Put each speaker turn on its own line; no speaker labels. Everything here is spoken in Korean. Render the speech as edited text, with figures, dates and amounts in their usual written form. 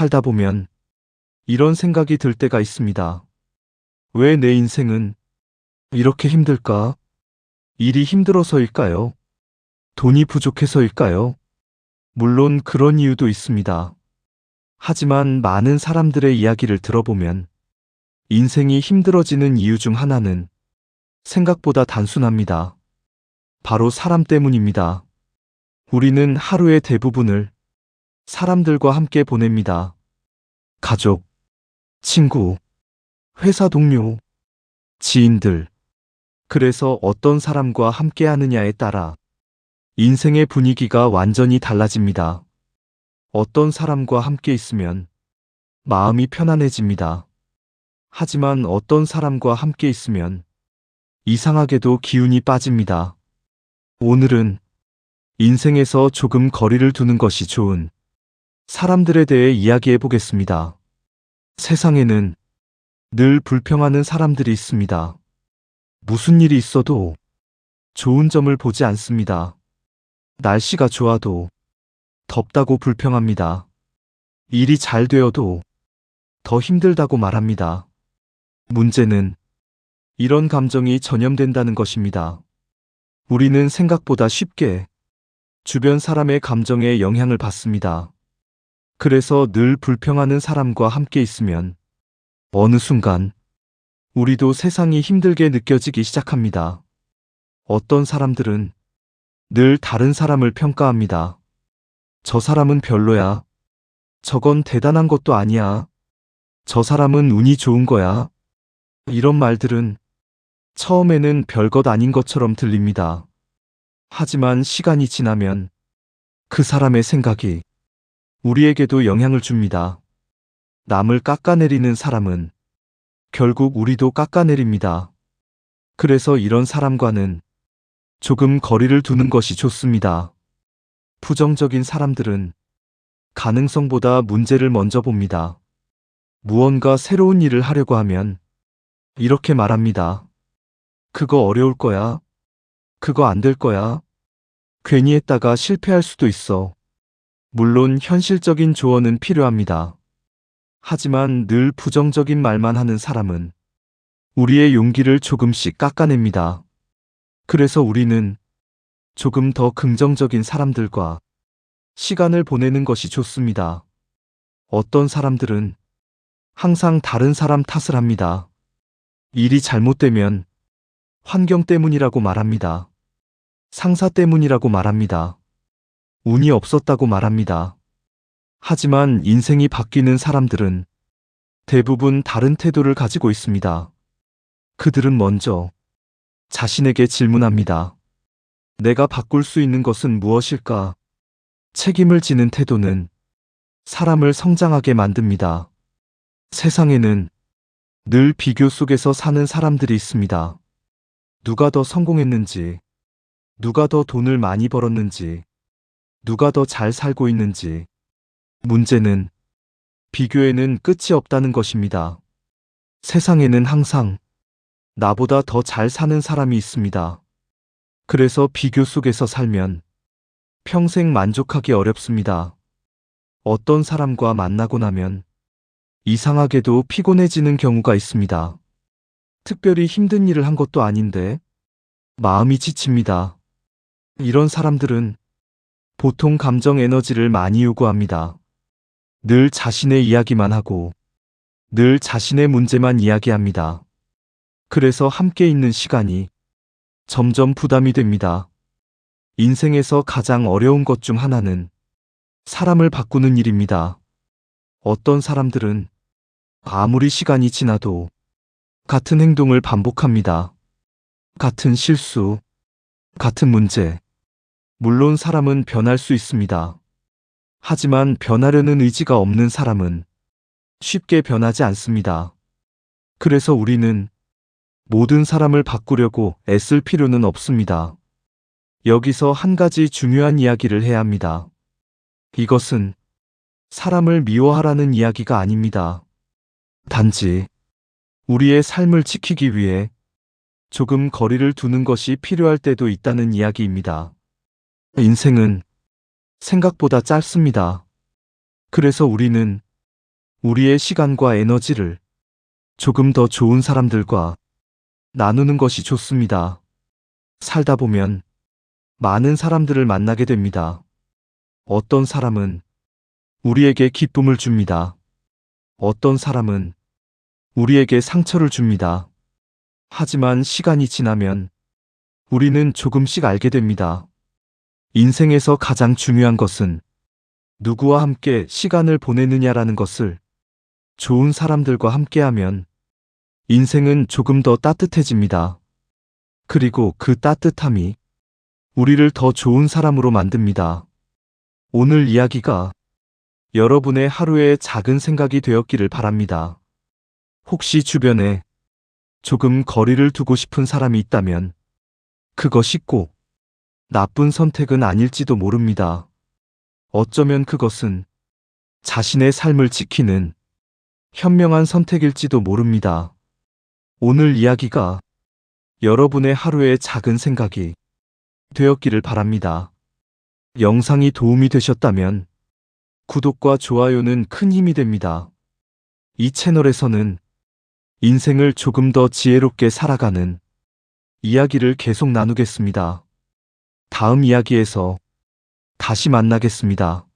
살다 보면 이런 생각이 들 때가 있습니다. 왜 내 인생은 이렇게 힘들까? 일이 힘들어서일까요? 돈이 부족해서일까요? 물론 그런 이유도 있습니다. 하지만 많은 사람들의 이야기를 들어보면 인생이 힘들어지는 이유 중 하나는 생각보다 단순합니다. 바로 사람 때문입니다. 우리는 하루의 대부분을 사람들과 함께 보냅니다. 가족, 친구, 회사 동료, 지인들. 그래서 어떤 사람과 함께 하느냐에 따라 인생의 분위기가 완전히 달라집니다. 어떤 사람과 함께 있으면 마음이 편안해집니다. 하지만 어떤 사람과 함께 있으면 이상하게도 기운이 빠집니다. 오늘은 인생에서 조금 거리를 두는 것이 좋은 사람들에 대해 이야기해 보겠습니다. 세상에는 늘 불평하는 사람들이 있습니다. 무슨 일이 있어도 좋은 점을 보지 않습니다. 날씨가 좋아도 덥다고 불평합니다. 일이 잘 되어도 더 힘들다고 말합니다. 문제는 이런 감정이 전염된다는 것입니다. 우리는 생각보다 쉽게 주변 사람의 감정에 영향을 받습니다. 그래서 늘 불평하는 사람과 함께 있으면 어느 순간 우리도 세상이 힘들게 느껴지기 시작합니다. 어떤 사람들은 늘 다른 사람을 평가합니다. 저 사람은 별로야. 저건 대단한 것도 아니야. 저 사람은 운이 좋은 거야. 이런 말들은 처음에는 별것 아닌 것처럼 들립니다. 하지만 시간이 지나면 그 사람의 생각이 우리에게도 영향을 줍니다. 남을 깎아내리는 사람은 결국 우리도 깎아내립니다. 그래서 이런 사람과는 조금 거리를 두는 것이 좋습니다. 부정적인 사람들은 가능성보다 문제를 먼저 봅니다. 무언가 새로운 일을 하려고 하면 이렇게 말합니다. 그거 어려울 거야. 그거 안 될 거야. 괜히 했다가 실패할 수도 있어. 물론 현실적인 조언은 필요합니다. 하지만 늘 부정적인 말만 하는 사람은 우리의 용기를 조금씩 깎아냅니다. 그래서 우리는 조금 더 긍정적인 사람들과 시간을 보내는 것이 좋습니다. 어떤 사람들은 항상 다른 사람 탓을 합니다. 일이 잘못되면 환경 때문이라고 말합니다. 상사 때문이라고 말합니다. 운이 없었다고 말합니다. 하지만 인생이 바뀌는 사람들은 대부분 다른 태도를 가지고 있습니다. 그들은 먼저 자신에게 질문합니다. 내가 바꿀 수 있는 것은 무엇일까? 책임을 지는 태도는 사람을 성장하게 만듭니다. 세상에는 늘 비교 속에서 사는 사람들이 있습니다. 누가 더 성공했는지, 누가 더 돈을 많이 벌었는지, 누가 더 잘 살고 있는지. 문제는 비교에는 끝이 없다는 것입니다. 세상에는 항상 나보다 더 잘 사는 사람이 있습니다. 그래서 비교 속에서 살면 평생 만족하기 어렵습니다. 어떤 사람과 만나고 나면 이상하게도 피곤해지는 경우가 있습니다. 특별히 힘든 일을 한 것도 아닌데 마음이 지칩니다. 이런 사람들은 보통 감정 에너지를 많이 요구합니다. 늘 자신의 이야기만 하고 늘 자신의 문제만 이야기합니다. 그래서 함께 있는 시간이 점점 부담이 됩니다. 인생에서 가장 어려운 것 중 하나는 사람을 바꾸는 일입니다. 어떤 사람들은 아무리 시간이 지나도 같은 행동을 반복합니다. 같은 실수, 같은 문제. 물론 사람은 변할 수 있습니다. 하지만 변하려는 의지가 없는 사람은 쉽게 변하지 않습니다. 그래서 우리는 모든 사람을 바꾸려고 애쓸 필요는 없습니다. 여기서 한 가지 중요한 이야기를 해야 합니다. 이것은 사람을 미워하라는 이야기가 아닙니다. 단지 우리의 삶을 지키기 위해 조금 거리를 두는 것이 필요할 때도 있다는 이야기입니다. 인생은 생각보다 짧습니다. 그래서 우리는 우리의 시간과 에너지를 조금 더 좋은 사람들과 나누는 것이 좋습니다. 살다 보면 많은 사람들을 만나게 됩니다. 어떤 사람은 우리에게 기쁨을 줍니다. 어떤 사람은 우리에게 상처를 줍니다. 하지만 시간이 지나면 우리는 조금씩 알게 됩니다. 인생에서 가장 중요한 것은 누구와 함께 시간을 보내느냐라는 것을 좋은 사람들과 함께하면 인생은 조금 더 따뜻해집니다. 그리고 그 따뜻함이 우리를 더 좋은 사람으로 만듭니다. 오늘 이야기가 여러분의 하루의 작은 생각이 되었기를 바랍니다. 혹시 주변에 조금 거리를 두고 싶은 사람이 있다면 그것이 꼭 나쁜 선택은 아닐지도 모릅니다. 어쩌면 그것은 자신의 삶을 지키는 현명한 선택일지도 모릅니다. 오늘 이야기가 여러분의 하루의 작은 생각이 되었기를 바랍니다. 영상이 도움이 되셨다면 구독과 좋아요는 큰 힘이 됩니다. 이 채널에서는 인생을 조금 더 지혜롭게 살아가는 이야기를 계속 나누겠습니다. 다음 이야기에서 다시 만나겠습니다.